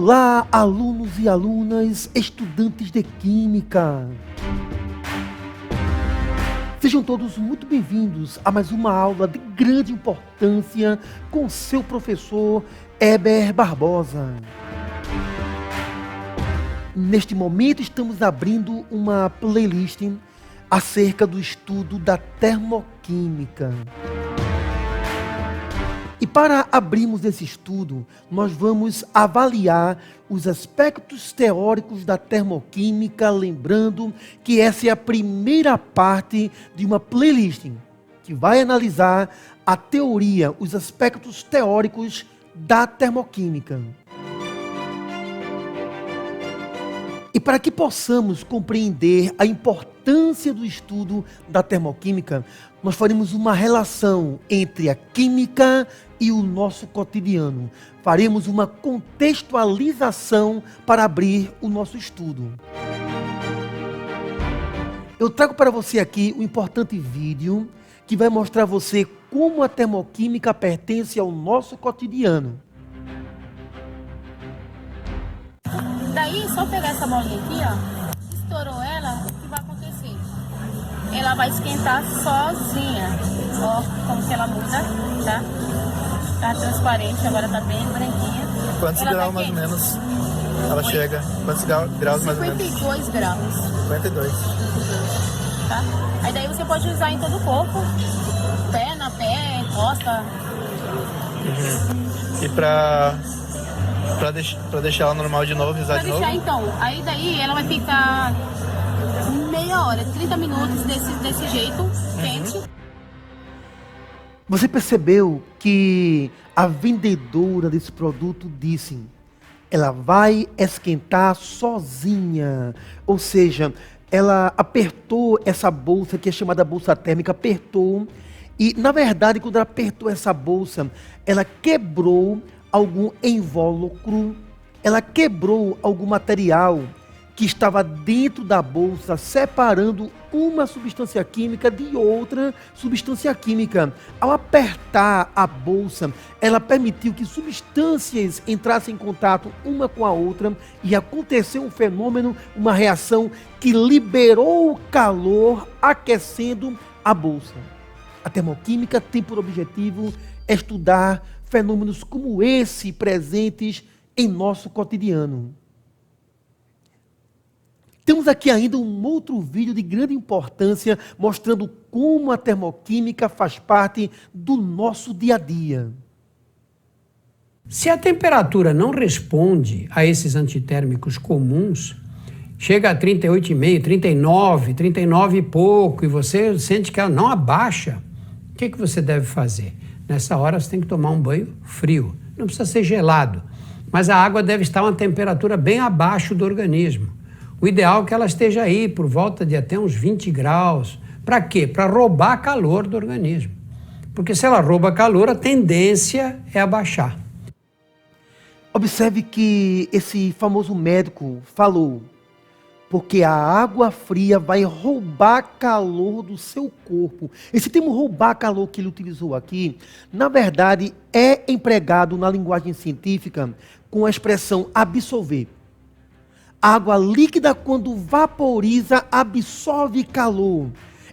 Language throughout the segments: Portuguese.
Olá, alunos e alunas, estudantes de Química. Sejam todos muito bem-vindos a mais uma aula de grande importância com seu professor Heber Barbosa. Neste momento estamos abrindo uma playlist acerca do estudo da termoquímica. E para abrirmos esse estudo, nós vamos avaliar os aspectos teóricos da termoquímica, lembrando que essa é a primeira parte de uma playlist que vai analisar a teoria, os aspectos teóricos da termoquímica. E para que possamos compreender a importância do estudo da termoquímica, nós faremos uma relação entre a química e o nosso cotidiano. Faremos uma contextualização para abrir o nosso estudo. Eu trago para você aqui um importante vídeo que vai mostrar a você como a termoquímica pertence ao nosso cotidiano. Daí, só pegar essa bolinha aqui, ó, estourou ela, o que vai acontecer? Ela vai esquentar sozinha. Ó, como que ela muda, tá? Tá transparente, agora tá bem branquinha. Quantos graus mais ou menos ela chega? Quantos graus mais ou menos? 52 graus. 52. Tá? Aí daí você pode usar em todo o corpo. Perna, pé, costa. E pra deixar ela normal de novo, usar Pra de novo? deixar então, aí daí ela vai ficar meia hora, 30 minutos desse jeito, quente. Você percebeu que a vendedora desse produto disse: ela vai esquentar sozinha. Ou seja, ela apertou essa bolsa, que é chamada bolsa térmica, apertou. E, na verdade, quando ela apertou essa bolsa, ela quebrou algum invólucro, ela quebrou algum material que estava dentro da bolsa, separando uma substância química de outra substância química. Ao apertar a bolsa, ela permitiu que substâncias entrassem em contato uma com a outra e aconteceu um fenômeno, uma reação que liberou o calor, aquecendo a bolsa. A termoquímica tem por objetivo estudar fenômenos como esse presentes em nosso cotidiano. Temos aqui ainda um outro vídeo de grande importância mostrando como a termoquímica faz parte do nosso dia a dia. Se a temperatura não responde a esses antitérmicos comuns, chega a 38,5, 39 e pouco, e você sente que ela não abaixa, o que você deve fazer? Nessa hora você tem que tomar um banho frio. Não precisa ser gelado, mas a água deve estar a uma temperatura bem abaixo do organismo. O ideal é que ela esteja aí por volta de até uns 20 graus. Para quê? Para roubar calor do organismo. Porque se ela rouba calor, a tendência é abaixar. Observe que esse famoso médico falou: porque a água fria vai roubar calor do seu corpo. Esse termo roubar calor que ele utilizou aqui, na verdade, é empregado na linguagem científica com a expressão absorver. A água líquida, quando vaporiza, absorve calor.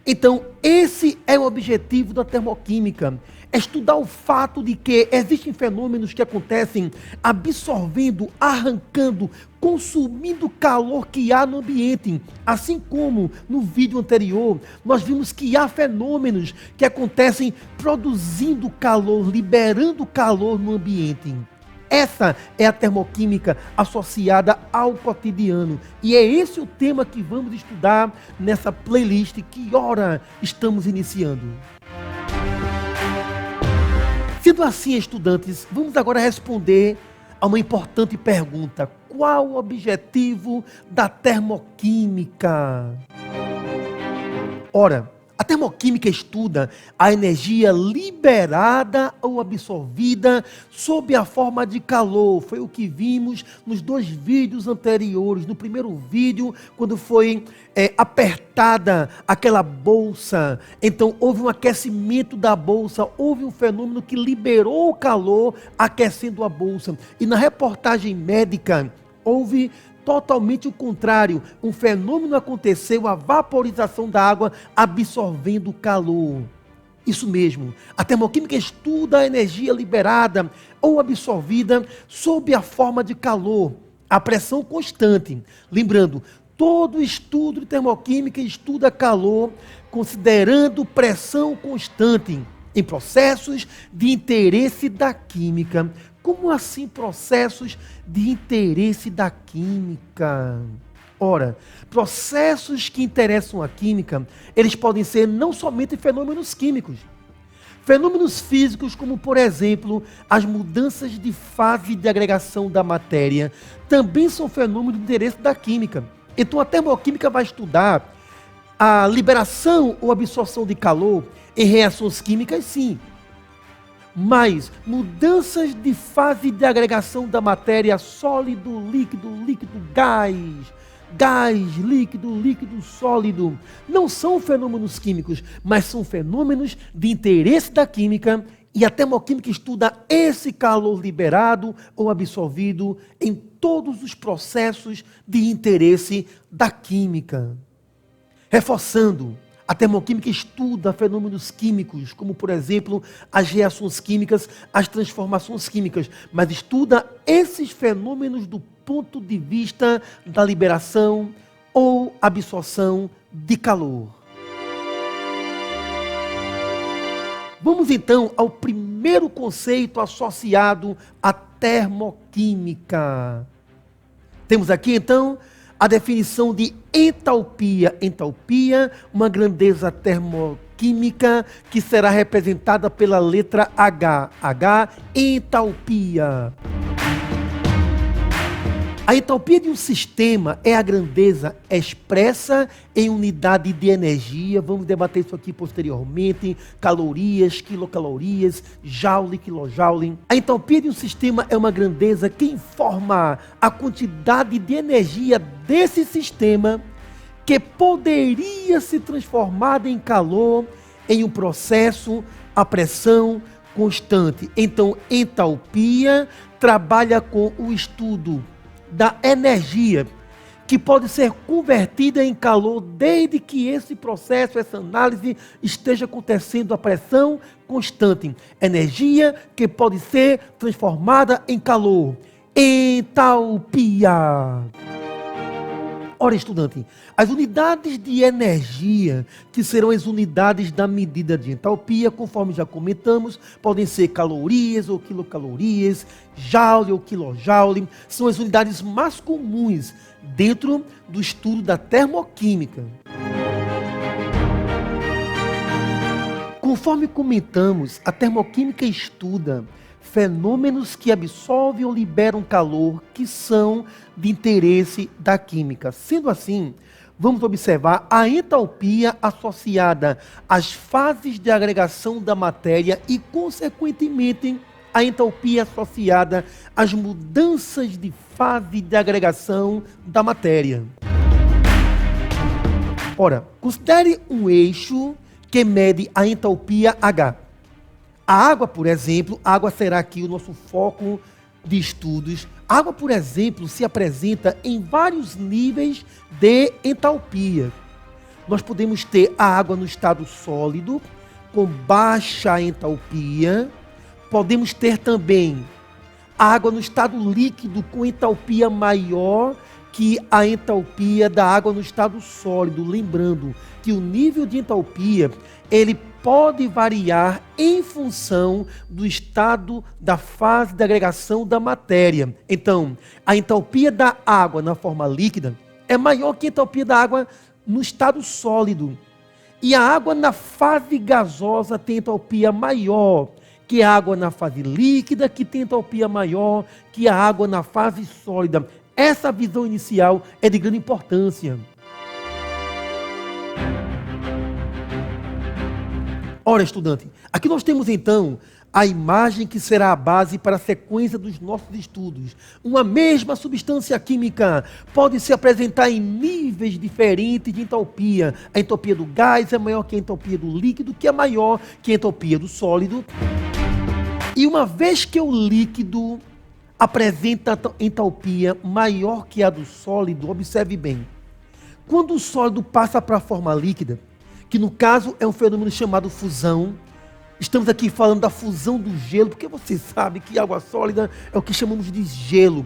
Então, esse é o objetivo da termoquímica. É estudar o fato de que existem fenômenos que acontecem absorvendo, arrancando, consumindo calor que há no ambiente. Assim como no vídeo anterior, nós vimos que há fenômenos que acontecem produzindo calor, liberando calor no ambiente. Essa é a termoquímica associada ao cotidiano. E é esse o tema que vamos estudar nessa playlist que ora estamos iniciando. Sendo assim, estudantes, vamos agora responder a uma importante pergunta: qual o objetivo da termoquímica? Ora, a termoquímica estuda a energia liberada ou absorvida sob a forma de calor. Foi o que vimos nos 2 vídeos anteriores. No primeiro vídeo, quando foi apertada aquela bolsa, então houve um aquecimento da bolsa, houve um fenômeno que liberou o calor aquecendo a bolsa. E na reportagem médica, houve totalmente o contrário. Um fenômeno aconteceu, a vaporização da água absorvendo o calor. Isso mesmo. A termoquímica estuda a energia liberada ou absorvida sob a forma de calor, a pressão constante. Lembrando, todo estudo de termoquímica estuda calor considerando pressão constante em processos de interesse da química. Como assim processos de interesse da química? Ora, processos que interessam a química, eles podem ser não somente fenômenos químicos, fenômenos físicos, como por exemplo, as mudanças de fase de agregação da matéria, também são fenômenos de interesse da química. Então a termoquímica vai estudar a liberação ou absorção de calor em reações químicas, sim. Mas mudanças de fase de agregação da matéria, sólido, líquido, líquido, gás, líquido, líquido, sólido, não são fenômenos químicos, mas são fenômenos de interesse da química, e a termoquímica estuda esse calor liberado ou absorvido em todos os processos de interesse da química. Reforçando, a termoquímica estuda fenômenos químicos, como, por exemplo, as reações químicas, as transformações químicas, mas estuda esses fenômenos do ponto de vista da liberação ou absorção de calor. Vamos então ao primeiro conceito associado à termoquímica. Temos aqui então a definição de entalpia. Entalpia, uma grandeza termoquímica que será representada pela letra H. H, entalpia. A entalpia de um sistema é a grandeza expressa em unidade de energia. Vamos debater isso aqui posteriormente. Calorias, quilocalorias, joule, quilojoule. A entalpia de um sistema é uma grandeza que informa a quantidade de energia desse sistema que poderia se transformar em calor em um processo a pressão constante. Então, entalpia trabalha com o estudo da energia que pode ser convertida em calor desde que esse processo, essa análise esteja acontecendo a pressão constante. Energia que pode ser transformada em calor. Entalpia. Ora, estudante, as unidades de energia, que serão as unidades da medida de entalpia, conforme já comentamos, podem ser calorias ou quilocalorias, joule ou quilojoule, são as unidades mais comuns dentro do estudo da termoquímica. Conforme comentamos, a termoquímica estuda fenômenos que absorvem ou liberam calor que são de interesse da química. Sendo assim, vamos observar a entalpia associada às fases de agregação da matéria e, consequentemente, a entalpia associada às mudanças de fase de agregação da matéria. Ora, considere um eixo que mede a entalpia H. A água, por exemplo, a água será aqui o nosso foco de estudos. A água, por exemplo, se apresenta em vários níveis de entalpia. Nós podemos ter a água no estado sólido, com baixa entalpia. Podemos ter também a água no estado líquido, com entalpia maior que a entalpia da água no estado sólido. Lembrando que o nível de entalpia, ele pode variar em função do estado da fase de agregação da matéria. Então, a entalpia da água na forma líquida é maior que a entalpia da água no estado sólido. E a água na fase gasosa tem entalpia maior que a água na fase líquida, que tem entalpia maior que a água na fase sólida. Essa visão inicial é de grande importância. Ora, estudante, aqui nós temos então a imagem que será a base para a sequência dos nossos estudos. Uma mesma substância química pode se apresentar em níveis diferentes de entalpia. A entalpia do gás é maior que a entalpia do líquido, que é maior que a entalpia do sólido. E uma vez que o líquido apresenta entalpia maior que a do sólido, observe bem, quando o sólido passa para a forma líquida, que no caso é um fenômeno chamado fusão, estamos aqui falando da fusão do gelo, porque você sabe que água sólida é o que chamamos de gelo.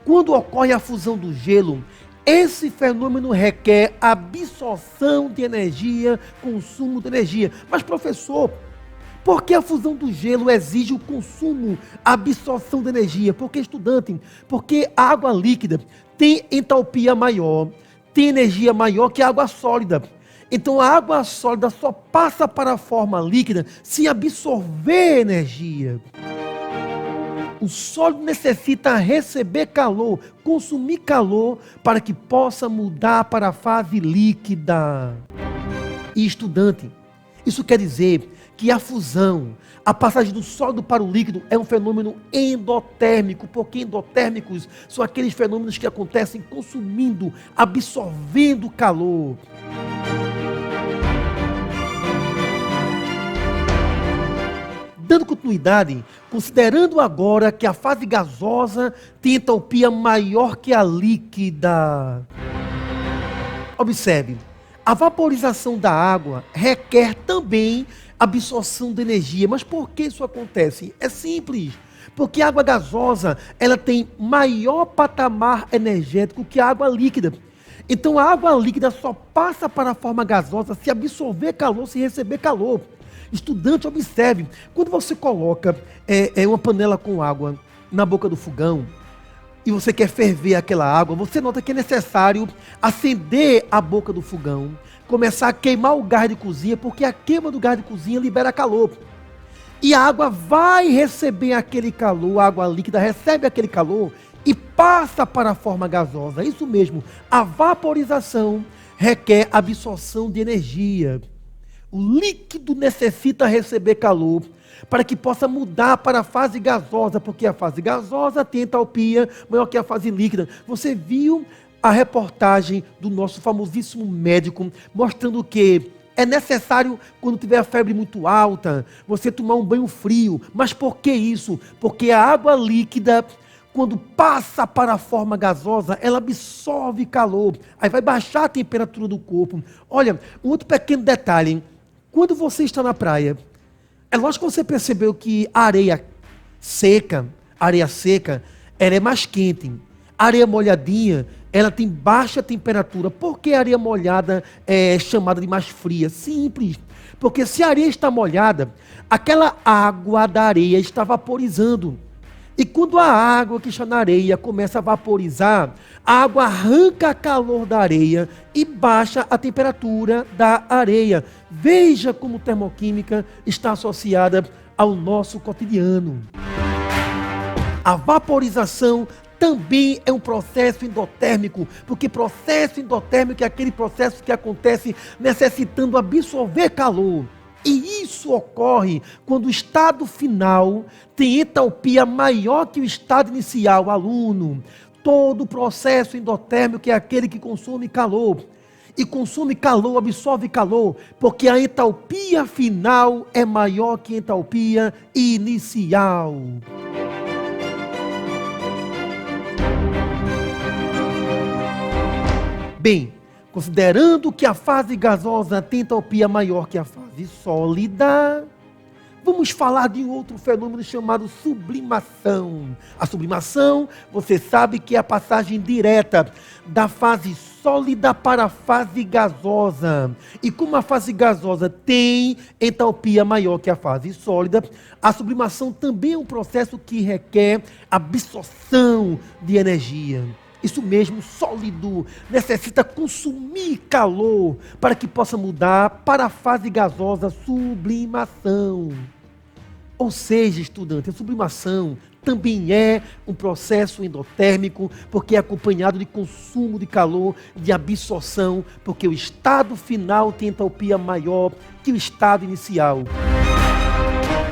Quando ocorre a fusão do gelo, esse fenômeno requer absorção de energia, consumo de energia. Mas, professor, por que a fusão do gelo exige o consumo, a absorção de energia? Porque, estudante, porque a água líquida tem entalpia maior, tem energia maior que a água sólida. Então a água sólida só passa para a forma líquida se absorver energia. O sólido necessita receber calor, consumir calor, para que possa mudar para a fase líquida. E estudante, isso quer dizer que a fusão, a passagem do sólido para o líquido é um fenômeno endotérmico, porque endotérmicos são aqueles fenômenos que acontecem consumindo, absorvendo calor. Dando continuidade, considerando agora que a fase gasosa tem entalpia maior que a líquida. Observe, a vaporização da água requer também absorção de energia. Mas por que isso acontece? É simples, porque a água gasosa ela tem maior patamar energético que a água líquida. Então a água líquida só passa para a forma gasosa se absorver calor, se receber calor. Estudante, observe, quando você coloca uma panela com água na boca do fogão e você quer ferver aquela água, você nota que é necessário acender a boca do fogão, começar a queimar o gás de cozinha, porque a queima do gás de cozinha libera calor. E a água vai receber aquele calor, a água líquida recebe aquele calor e passa para a forma gasosa. Isso mesmo, a vaporização requer absorção de energia. O líquido necessita receber calor para que possa mudar para a fase gasosa, porque a fase gasosa tem entalpia maior que a fase líquida. Você viu a reportagem do nosso famosíssimo médico mostrando que é necessário, quando tiver a febre muito alta, você tomar um banho frio. Mas por que isso? Porque a água líquida, quando passa para a forma gasosa, ela absorve calor. Aí vai baixar a temperatura do corpo. Olha, um outro pequeno detalhe, hein? Quando você está na praia, é lógico que você percebeu que a areia seca, ela é mais quente. A areia molhadinha, ela tem baixa temperatura. Por que a areia molhada é chamada de mais fria? Simples. Porque se a areia está molhada, aquela água da areia está vaporizando. E quando a água que está na areia começa a vaporizar, a água arranca calor da areia e baixa a temperatura da areia. Veja como termoquímica está associada ao nosso cotidiano. A vaporização também é um processo endotérmico, porque processo endotérmico é aquele processo que acontece necessitando absorver calor. E isso ocorre quando o estado final tem entalpia maior que o estado inicial, aluno. Todo processo endotérmico é aquele que consome calor. E consome calor, absorve calor, porque a entalpia final é maior que a entalpia inicial. Bem, considerando que a fase gasosa tem entalpia maior que a fase sólida, vamos falar de um outro fenômeno chamado sublimação. A sublimação, você sabe que é a passagem direta da fase sólida para a fase gasosa. E como a fase gasosa tem entalpia maior que a fase sólida, a sublimação também é um processo que requer absorção de energia. Isso mesmo, sólido necessita consumir calor para que possa mudar para a fase gasosa, sublimação. Ou seja, estudante, a sublimação também é um processo endotérmico, porque é acompanhado de consumo de calor, de absorção, porque o estado final tem entalpia maior que o estado inicial.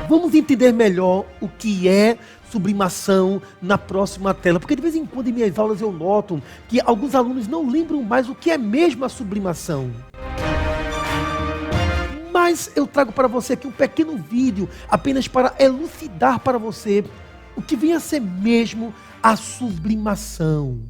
Vamos entender melhor o que é sublimação na próxima tela, porque de vez em quando em minhas aulas eu noto que alguns alunos não lembram mais o que é mesmo a sublimação. Mas eu trago para você aqui um pequeno vídeo apenas para elucidar para você o que vem a ser mesmo a sublimação.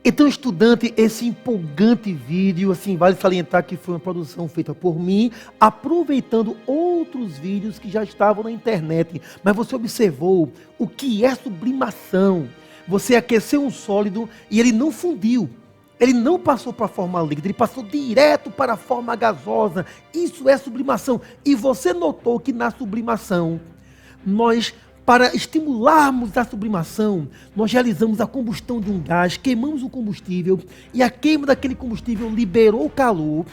Então, estudante, esse empolgante vídeo, assim, vale salientar que foi uma produção feita por mim, aproveitando outros vídeos que já estavam na internet. Mas você observou o que é sublimação. Você aqueceu um sólido e ele não fundiu. Ele não passou para a forma líquida, ele passou direto para a forma gasosa. Isso é sublimação. E você notou que na sublimação, para estimularmos a sublimação, nós realizamos a combustão de um gás, queimamos o combustível e a queima daquele combustível liberou calor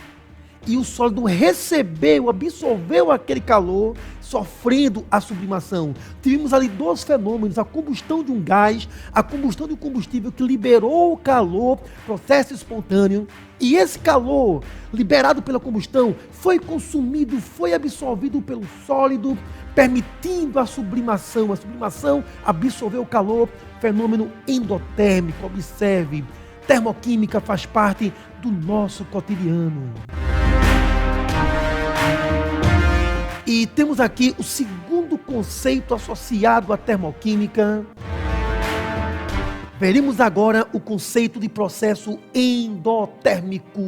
e o sólido recebeu, absorveu aquele calor, sofrendo a sublimação. Tivemos ali dois fenômenos, a combustão de um gás, a combustão de um combustível que liberou o calor, processo espontâneo, e esse calor liberado pela combustão foi consumido, foi absorvido pelo sólido, permitindo a sublimação. A sublimação absorveu o calor, fenômeno endotérmico. Observe, termoquímica faz parte do nosso cotidiano. E temos aqui o segundo conceito associado à termoquímica. Veremos agora o conceito de processo endotérmico.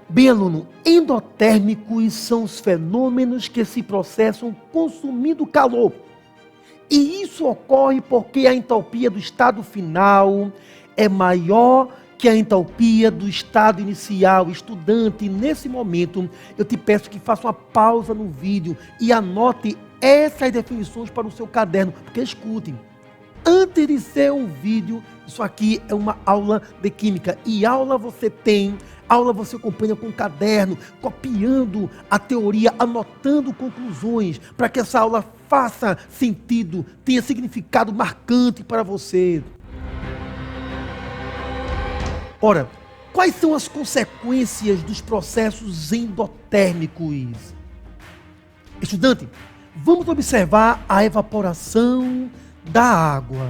Bem, aluno, endotérmicos são os fenômenos que se processam consumindo calor. E isso ocorre porque a entalpia do estado final é maior que a entalpia do estado inicial. Estudante, nesse momento, eu te peço que faça uma pausa no vídeo e anote essas definições para o seu caderno, porque escutem. Antes de ser um vídeo, isso aqui é uma aula de química. E aula você tem, aula você acompanha com caderno, copiando a teoria, anotando conclusões, para que essa aula faça sentido, tenha significado marcante para você. Ora, quais são as consequências dos processos endotérmicos? Estudante, vamos observar a evaporação da água.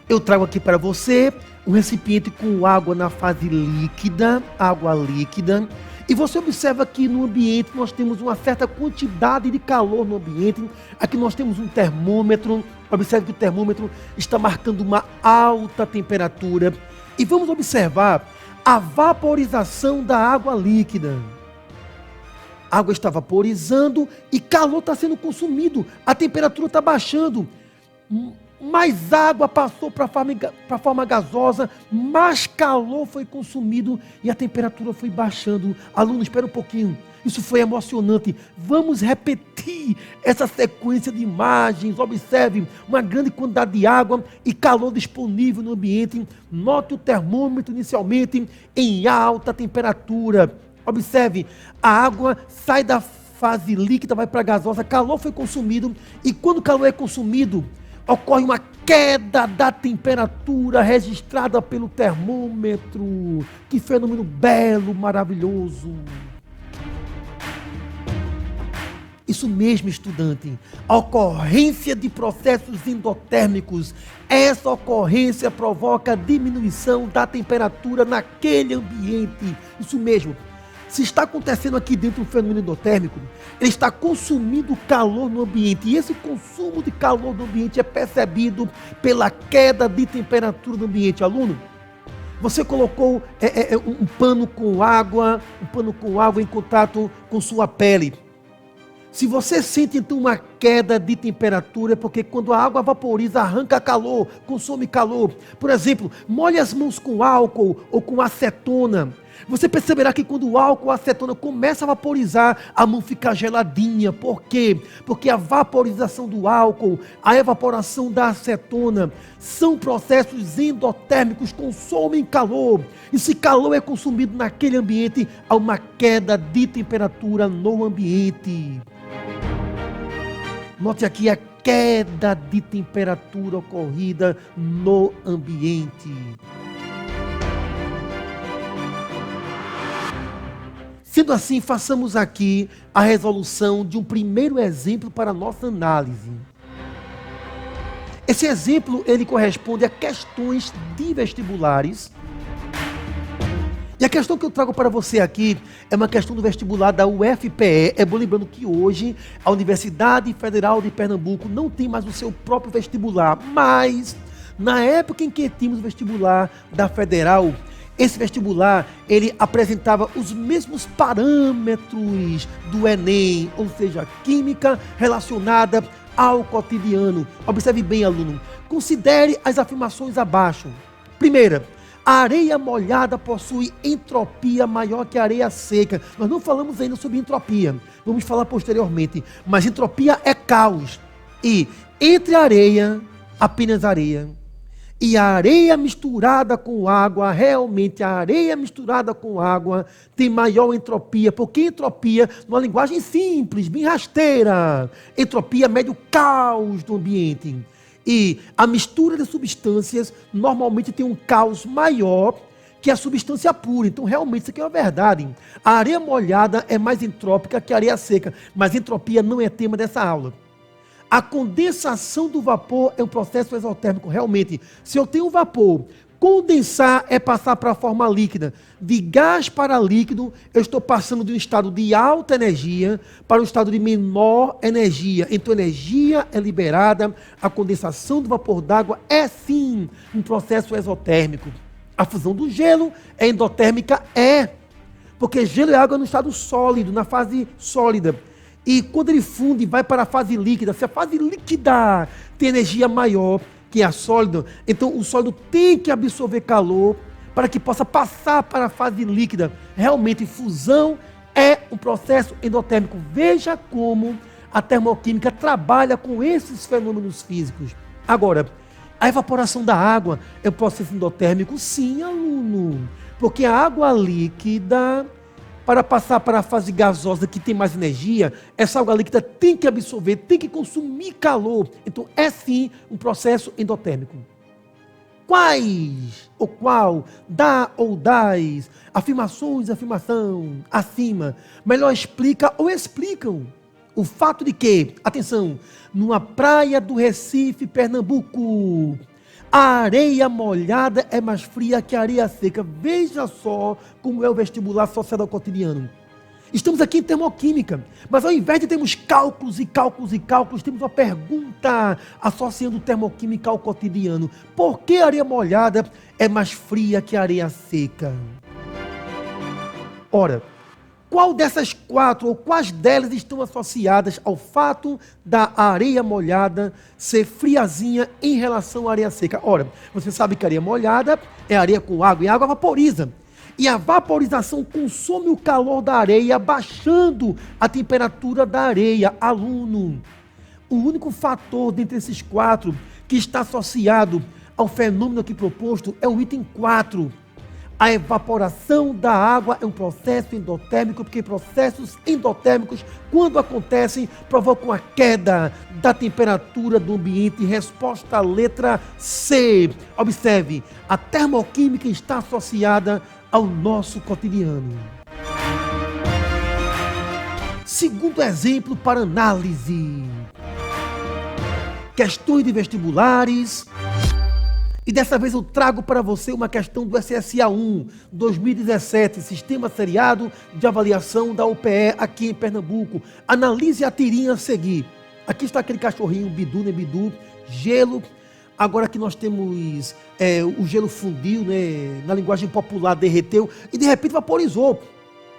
Eu trago aqui para você um recipiente com água na fase líquida, água líquida. E você observa que no ambiente nós temos uma certa quantidade de calor no ambiente. Aqui nós temos um termômetro. Observe que o termômetro está marcando uma alta temperatura. E vamos observar a vaporização da água líquida. A água está vaporizando e calor está sendo consumido. A temperatura está baixando. Mais água passou para a forma gasosa, mais calor foi consumido e a temperatura foi baixando. Aluno, espera um pouquinho. Isso foi emocionante. Vamos repetir essa sequência de imagens. Observe uma grande quantidade de água e calor disponível no ambiente. Note o termômetro inicialmente em alta temperatura. Observe, a água sai da fase líquida, vai para a gasosa, calor foi consumido e quando o calor é consumido, ocorre uma queda da temperatura registrada pelo termômetro. Que fenômeno belo, maravilhoso. Isso mesmo, estudante. A ocorrência de processos endotérmicos. Essa ocorrência provoca a diminuição da temperatura naquele ambiente. Isso mesmo. Se está acontecendo aqui dentro um fenômeno endotérmico, ele está consumindo calor no ambiente. E esse consumo de calor no ambiente é percebido pela queda de temperatura no ambiente. Aluno, você colocou um pano com água em contato com sua pele. Se você sente então uma queda de temperatura, é porque quando a água vaporiza, arranca calor, consome calor. Por exemplo, molhe as mãos com álcool ou com acetona. Você perceberá que quando o álcool ou a acetona começa a vaporizar, a mão fica geladinha. Por quê? Porque a vaporização do álcool, a evaporação da acetona, são processos endotérmicos, consomem calor. E se calor é consumido naquele ambiente, há uma queda de temperatura no ambiente. Note aqui a queda de temperatura ocorrida no ambiente. Sendo assim, façamos aqui a resolução de um primeiro exemplo para a nossa análise. Esse exemplo, ele corresponde a questões de vestibulares. E a questão que eu trago para você aqui é uma questão do vestibular da UFPE. É bom lembrando que hoje a Universidade Federal de Pernambuco não tem mais o seu próprio vestibular, mas na época em que tínhamos o vestibular da Federal, esse vestibular, ele apresentava os mesmos parâmetros do Enem, ou seja, química relacionada ao cotidiano. Observe bem, aluno. Considere as afirmações abaixo. Primeira, a areia molhada possui entropia maior que a areia seca. Nós não falamos ainda sobre entropia. Vamos falar posteriormente. Mas entropia é caos. E entre a areia, apenas areia, e a areia misturada com água, realmente a areia misturada com água tem maior entropia, porque entropia, numa linguagem simples, bem rasteira, entropia mede o caos do ambiente. E a mistura de substâncias normalmente tem um caos maior que a substância pura. Então, realmente, isso aqui é uma verdade. A areia molhada é mais entrópica que a areia seca, mas entropia não é tema dessa aula. A condensação do vapor é um processo exotérmico. Realmente, se eu tenho vapor, condensar é passar para a forma líquida. De gás para líquido, eu estou passando de um estado de alta energia para um estado de menor energia. Então, energia é liberada. A condensação do vapor d'água é, sim, um processo exotérmico. A fusão do gelo é endotérmica? É. Porque gelo é água no estado sólido, na fase sólida. E quando ele funde e vai para a fase líquida, se a fase líquida tem energia maior que a sólida, então o sólido tem que absorver calor para que possa passar para a fase líquida. Realmente, fusão é um processo endotérmico. Veja como a termoquímica trabalha com esses fenômenos físicos. Agora, a evaporação da água é um processo endotérmico? Sim, aluno. Porque a água líquida, para passar para a fase gasosa que tem mais energia, essa água líquida tem que absorver, tem que consumir calor. Então, é sim um processo endotérmico. Quais ou qual, dá ou das, afirmações, afirmação, acima, melhor explica ou explicam o fato de que, atenção, numa praia do Recife, Pernambuco, a areia molhada é mais fria que a areia seca. Veja só como é o vestibular associado ao cotidiano. Estamos aqui em termoquímica, mas ao invés de termos cálculos e cálculos e cálculos, temos uma pergunta associando termoquímica ao cotidiano. Por que a areia molhada é mais fria que a areia seca? Ora, qual dessas 4 ou quais delas estão associadas ao fato da areia molhada ser friazinha em relação à areia seca? Ora, você sabe que a areia molhada é areia com água e a água vaporiza. E a vaporização consome o calor da areia, baixando a temperatura da areia. Aluno, o único fator dentre esses 4 que está associado ao fenômeno aqui proposto é o item 4. A evaporação da água é um processo endotérmico, porque processos endotérmicos, quando acontecem, provocam a queda da temperatura do ambiente. Resposta à letra C. Observe, a termoquímica está associada ao nosso cotidiano. Segundo exemplo para análise. Questões de vestibulares. E dessa vez eu trago para você uma questão do SSA 1, 2017, Sistema Seriado de Avaliação da UPE aqui em Pernambuco. Analise a tirinha a seguir. Aqui está aquele cachorrinho, Bidu, né? Bidu, gelo. Agora que nós temos o gelo fundiu, né? Na linguagem popular, derreteu e de repente vaporizou.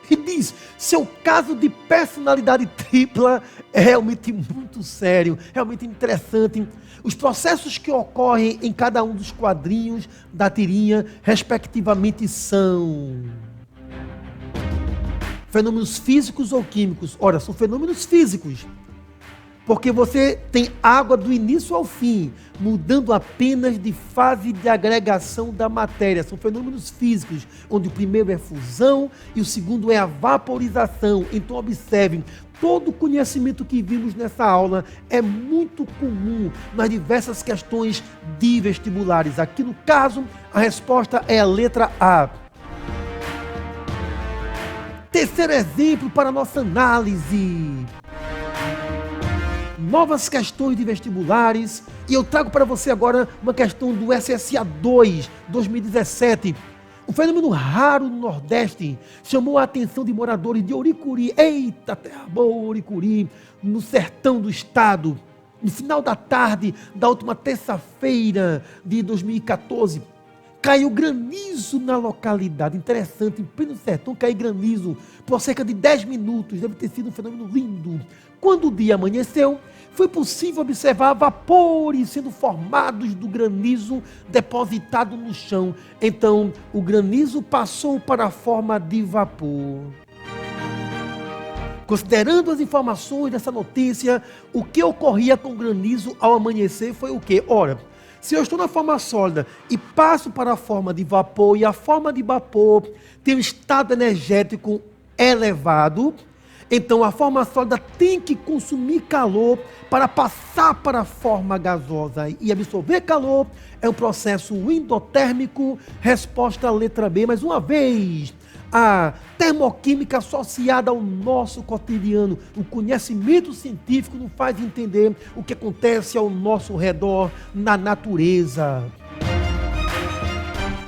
E diz, seu caso de personalidade tripla é realmente muito sério, realmente interessante. Os processos que ocorrem em cada um dos quadrinhos da tirinha, respectivamente, são fenômenos físicos ou químicos? Ora, são fenômenos físicos. Porque você tem água do início ao fim, mudando apenas de fase de agregação da matéria. São fenômenos físicos, onde o primeiro é fusão e o segundo é a vaporização. Então observem, todo o conhecimento que vimos nessa aula é muito comum nas diversas questões de vestibulares. Aqui no caso, a resposta é a letra A. Terceiro exemplo para a nossa análise. Novas questões de vestibulares, e eu trago para você agora uma questão do SSA 2, 2017. Um fenômeno raro no Nordeste chamou a atenção de moradores de Oricuri. Eita, terra boa, Oricuri, no sertão do estado. No final da tarde da última terça-feira de 2014, caiu granizo na localidade. Interessante, em pleno sertão caiu granizo por cerca de 10 minutos. Deve ter sido um fenômeno lindo. Quando o dia amanheceu, foi possível observar vapores sendo formados do granizo depositado no chão. Então, o granizo passou para a forma de vapor. Considerando as informações dessa notícia, o que ocorria com o granizo ao amanhecer foi o quê? Ora, se eu estou na forma sólida e passo para a forma de vapor, e a forma de vapor tem um estado energético elevado, então a forma sólida tem que consumir calor para passar para a forma gasosa e absorver calor. É um processo endotérmico. Resposta letra B. Mais uma vez, a termoquímica associada ao nosso cotidiano. O conhecimento científico nos faz entender o que acontece ao nosso redor na natureza.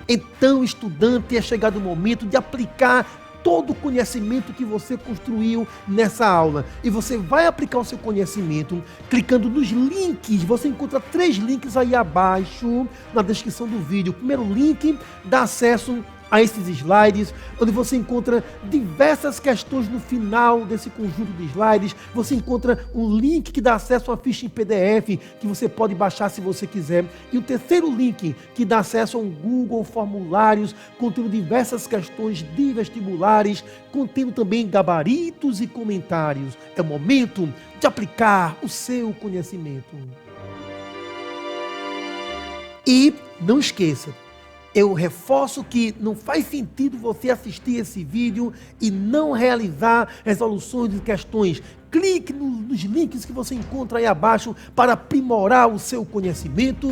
Então, estudante, é chegado o momento de aplicar todo o conhecimento que você construiu nessa aula. E você vai aplicar o seu conhecimento clicando nos links. Você encontra 3 links aí abaixo na descrição do vídeo. O primeiro link dá acesso a esses slides, onde você encontra diversas questões no final desse conjunto de slides. Você encontra um link que dá acesso a uma ficha em PDF, que você pode baixar se você quiser. E o terceiro link, que dá acesso a um Google Formulários, contendo diversas questões de vestibulares, contendo também gabaritos e comentários. É o momento de aplicar o seu conhecimento. E não esqueça, eu reforço que não faz sentido você assistir esse vídeo e não realizar resoluções de questões. Clique nos links que você encontra aí abaixo para aprimorar o seu conhecimento.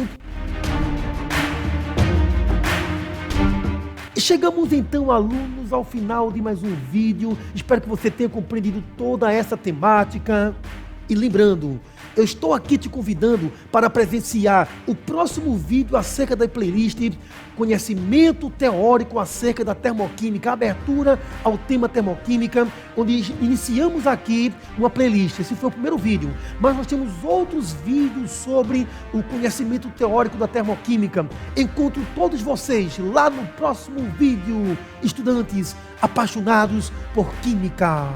E chegamos então, alunos, ao final de mais um vídeo. Espero que você tenha compreendido toda essa temática. E lembrando, eu estou aqui te convidando para presenciar o próximo vídeo acerca da playlist Conhecimento Teórico acerca da termoquímica, abertura ao tema termoquímica, onde iniciamos aqui uma playlist. Esse foi o primeiro vídeo, mas nós temos outros vídeos sobre o conhecimento teórico da termoquímica. Encontro todos vocês lá no próximo vídeo, estudantes apaixonados por química.